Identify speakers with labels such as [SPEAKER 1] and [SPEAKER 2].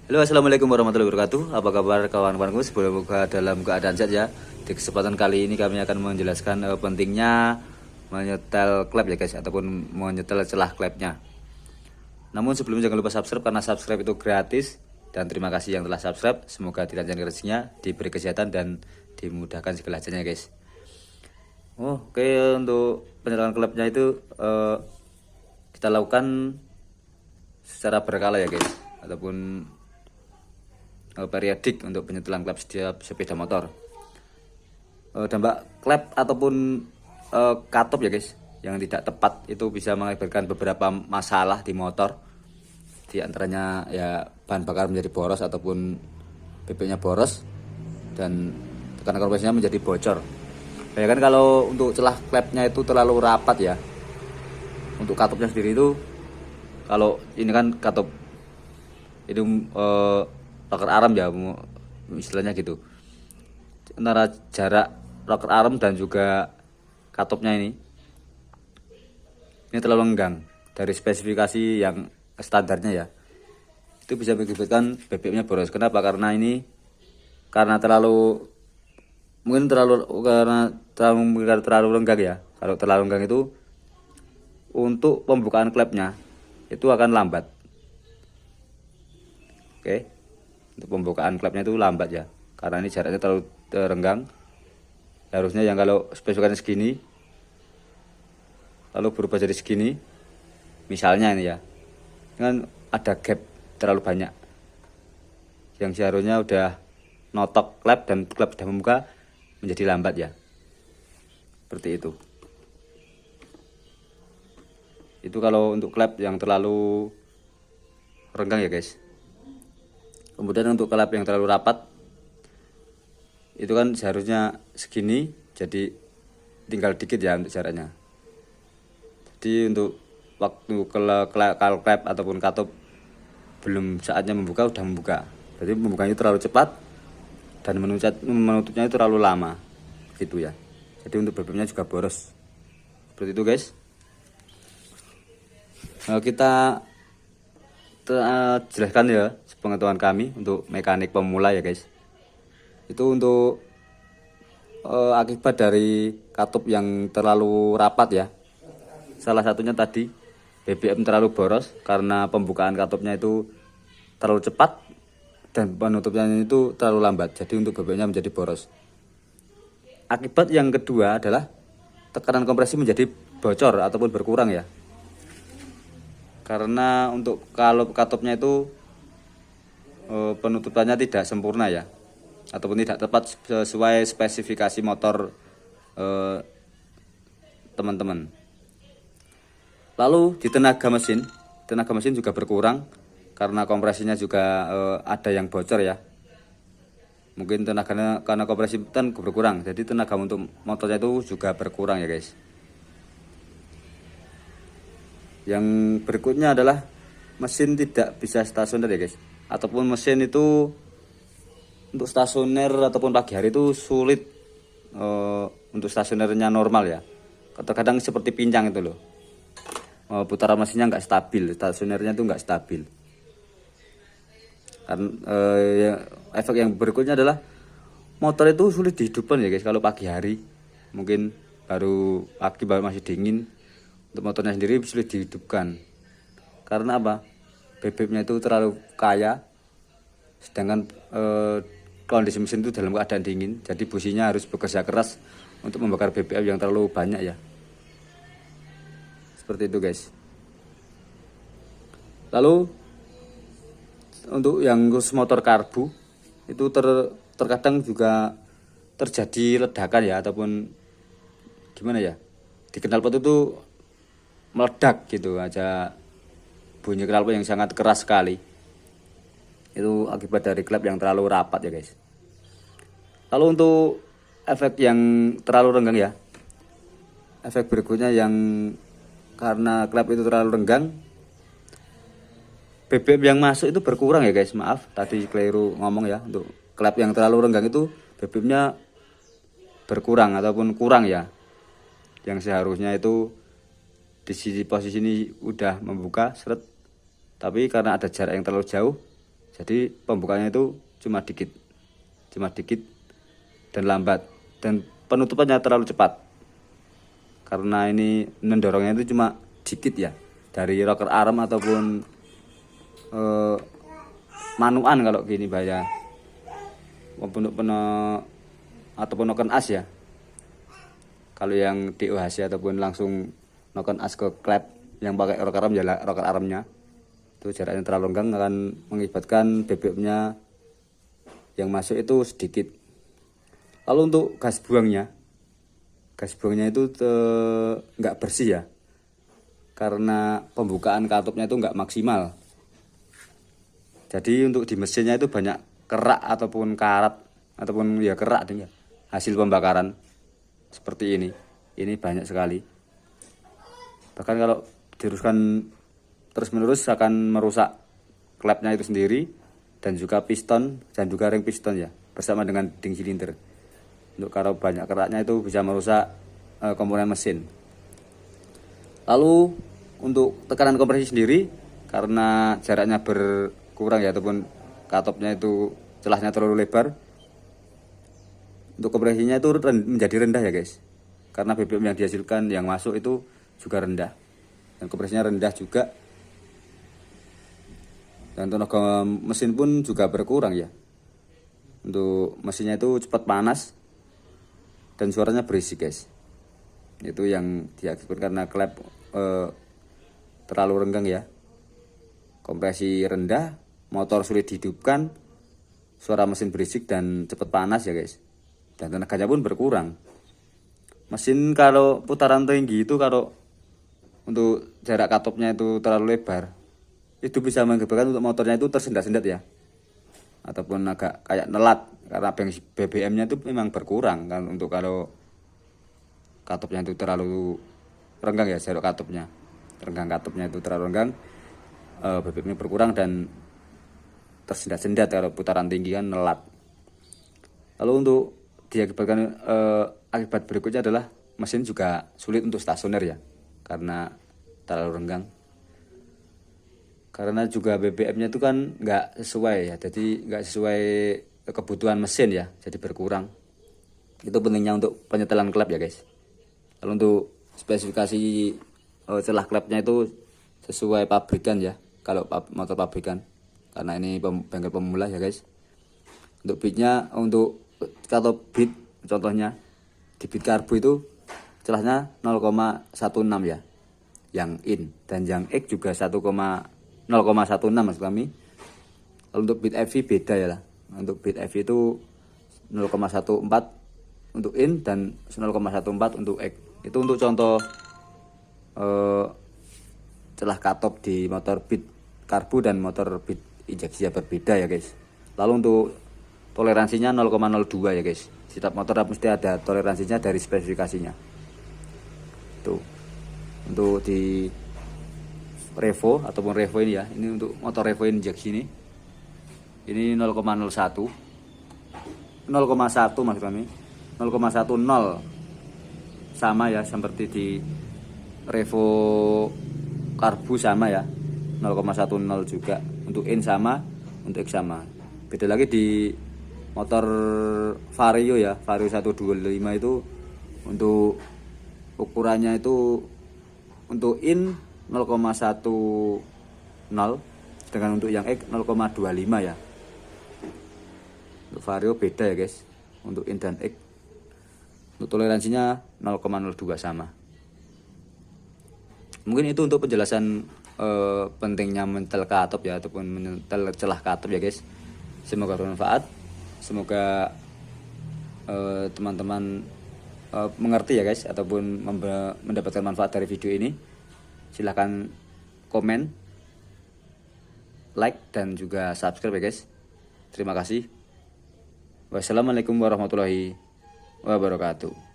[SPEAKER 1] Halo, assalamualaikum warahmatullahi wabarakatuh. Apa kabar kawan-kawanku? Semoga dalam keadaan sehat ya. Di kesempatan kali ini kami akan menjelaskan pentingnya menyetel klep ya guys, ataupun menyetel celah klepnya. Namun sebelumnya jangan lupa subscribe, karena subscribe itu gratis. Dan terima kasih yang telah subscribe. Semoga dilancarkan rezekinya, diberi kesehatan dan dimudahkan segala hajatnya guys. Oke, untuk penyetelan klepnya itu kita lakukan secara berkala ya guys, ataupun periodik untuk penyetelan klep setiap sepeda motor. Dampak klep ataupun katup ya guys yang tidak tepat itu bisa mengakibatkan beberapa masalah di motor. Di antaranya ya bahan bakar menjadi boros ataupun BB-nya boros, dan tekanan kompresinya menjadi bocor. Ya kan, kalau untuk celah klepnya itu terlalu rapat ya. Untuk katupnya sendiri itu, kalau ini kan katup itu rocker arm ya, istilahnya gitu. Antara jarak rocker arm dan juga katupnya ini terlalu lenggang dari spesifikasi yang standarnya ya. Itu bisa mengakibatkan BBM-nya boros. Kenapa? Karena terlalu lenggang ya. Kalau terlalu lenggang itu untuk pembukaan klepnya itu akan lambat. Oke. Untuk pembukaan klepnya itu lambat ya. Karena ini jaraknya terlalu renggang. Harusnya yang kalau spesifikasinya segini lalu berubah jadi segini. Misalnya ini ya. Kan ada gap terlalu banyak. Yang seharusnya udah notok klep dan klep sudah membuka, menjadi lambat ya. Seperti itu. Itu kalau untuk klep yang terlalu renggang ya guys. Kemudian untuk klep yang terlalu rapat, itu kan seharusnya segini, jadi tinggal dikit ya untuk jaraknya. Jadi untuk waktu kalau klep ataupun katup belum saatnya membuka udah membuka. Jadi pembukanya terlalu cepat dan menutupnya itu terlalu lama, gitu ya. Jadi untuk BBM-nya juga boros. Seperti itu guys. Nah, kita jelaskan ya sepengetahuan kami untuk mekanik pemula ya guys. Itu untuk akibat dari katup yang terlalu rapat ya. Salah satunya tadi BBM terlalu boros karena pembukaan katupnya itu terlalu cepat dan penutupnya itu terlalu lambat. Jadi untuk BBM-nya menjadi boros. Akibat yang kedua adalah tekanan kompresi menjadi bocor ataupun berkurang ya. Karena untuk kalau katupnya itu penutupannya tidak sempurna ya, ataupun tidak tepat sesuai spesifikasi motor teman-teman. Lalu di tenaga mesin juga berkurang karena kompresinya juga ada yang bocor ya. Mungkin tenaganya karena kompresi kan berkurang, jadi tenaga untuk motornya itu juga berkurang ya guys. Yang berikutnya adalah mesin tidak bisa stasioner ya guys, ataupun mesin itu untuk stasioner ataupun pagi hari itu sulit untuk stasionernya normal ya. Kadang-kadang seperti pincang itu loh, putaran mesinnya nggak stabil, stasionernya itu nggak stabil. Efek yang berikutnya adalah motor itu sulit dihidupkan ya guys kalau pagi hari. Mungkin baru masih dingin. Untuk motornya sendiri sulit dihidupkan. Karena apa? BBM-nya itu terlalu kaya. Sedangkan kondisi mesin itu dalam keadaan dingin. Jadi businya harus bekerja keras untuk membakar BBM yang terlalu banyak ya. Seperti itu guys. Lalu untuk yang khusus motor karbu itu terkadang juga terjadi ledakan ya, ataupun gimana ya, di knalpot itu meledak gitu aja, bunyi knalpot yang sangat keras sekali. Itu akibat dari klep yang terlalu rapat ya guys. Lalu untuk efek yang terlalu renggang ya, efek berikutnya yang karena klep itu terlalu renggang, BBM yang masuk itu berkurang ya guys. Maaf tadi keliru ngomong ya. Untuk klep yang terlalu renggang itu BBM-nya berkurang ataupun kurang ya. Yang seharusnya itu di sisi posisi ini udah membuka seret, tapi karena ada jarak yang terlalu jauh Jadi pembukanya itu cuma dikit dan lambat, dan penutupannya terlalu cepat karena ini mendorongnya itu cuma dikit ya, dari rocker arm ataupun manuan kalau gini bahaya untuk ataupun noken as ya. Kalau yang DOHC ataupun langsung noken as ke klep yang pakai rocker arm ya, rocker armnya itu jaraknya terlalu longgang akan mengibatkan BBM-nya yang masuk itu sedikit. Lalu untuk gas buangnya itu nggak bersih ya, karena pembukaan katupnya itu nggak maksimal. Jadi untuk di mesinnya itu banyak kerak ataupun karat ataupun ya kerak ya, hasil pembakaran seperti ini banyak sekali. Bahkan kalau diteruskan terus-menerus akan merusak klepnya itu sendiri dan juga piston dan juga ring piston ya, bersama dengan ding silinder. Untuk kalau banyak keraknya itu bisa merusak komponen mesin. Lalu untuk tekanan kompresi sendiri, karena jaraknya berkurang ya ataupun katopnya itu celahnya terlalu lebar, untuk kompresinya itu menjadi rendah ya guys, karena BBM yang dihasilkan yang masuk itu juga rendah dan kompresinya rendah juga. Dan tenaga mesin pun juga berkurang ya. Untuk mesinnya itu cepat panas dan suaranya berisik guys. Itu yang diakibatkan karena klep terlalu renggang ya. Kompresi rendah, motor sulit dihidupkan, suara mesin berisik dan cepat panas ya guys. Dan tenaganya pun berkurang. Mesin kalau putaran tinggi itu, kalau untuk jarak katopnya itu terlalu lebar, itu bisa mengakibatkan untuk motornya itu tersendat-sendat ya, ataupun agak kayak nelat karena BBM-nya itu memang berkurang kan. Untuk kalau katupnya itu terlalu renggang ya, jarak katupnya itu terlalu renggang, BBM-nya berkurang dan tersendat-sendat kalau putaran tinggi kan nelat. Lalu untuk diakibatkan akibat berikutnya adalah mesin juga sulit untuk stasioner ya, karena terlalu renggang. Karena juga BBM-nya itu kan nggak sesuai ya, jadi nggak sesuai kebutuhan mesin ya, jadi berkurang. Itu pentingnya untuk penyetelan klep ya guys. Lalu untuk spesifikasi celah klepnya itu sesuai pabrikan ya, kalau motor pabrikan, karena ini bengkel pemula ya guys. Untuk bitnya, untuk atau bit contohnya di bit karbu itu celahnya 0,16 ya, yang in, dan yang X juga 0,16 maksud kami. Lalu untuk bit FV beda ya lah. Untuk bit FV itu 0,14 untuk in dan 0,14 untuk X. Itu untuk contoh celah katop di motor bit karbu dan motor bit injeksi ya, berbeda ya guys. Lalu untuk toleransinya 0,02 ya guys. Setiap motor mesti ada toleransinya dari spesifikasinya. Tuh. Untuk di Revo ataupun Revo ini ya, ini untuk motor Revo injeksi ini 0,01 maksud kami, 0,10 sama ya seperti di Revo karbu sama ya, 0,10 juga. Untuk in sama, untuk X sama. Beda lagi di motor Vario ya, Vario 125 itu untuk ukurannya itu untuk in 0,10 dengan untuk yang X 0,25 ya. Untuk Vario beda ya guys, untuk in dan X. Untuk toleransinya 0,02 sama. Mungkin itu untuk penjelasan pentingnya menyetel katop ya, ataupun menyetel celah katop ya guys. Semoga bermanfaat. Semoga teman-teman mengerti ya guys, ataupun mendapatkan manfaat dari video ini. Silahkan komen, like, dan juga subscribe ya guys. Terima kasih. Wassalamualaikum warahmatullahi wabarakatuh.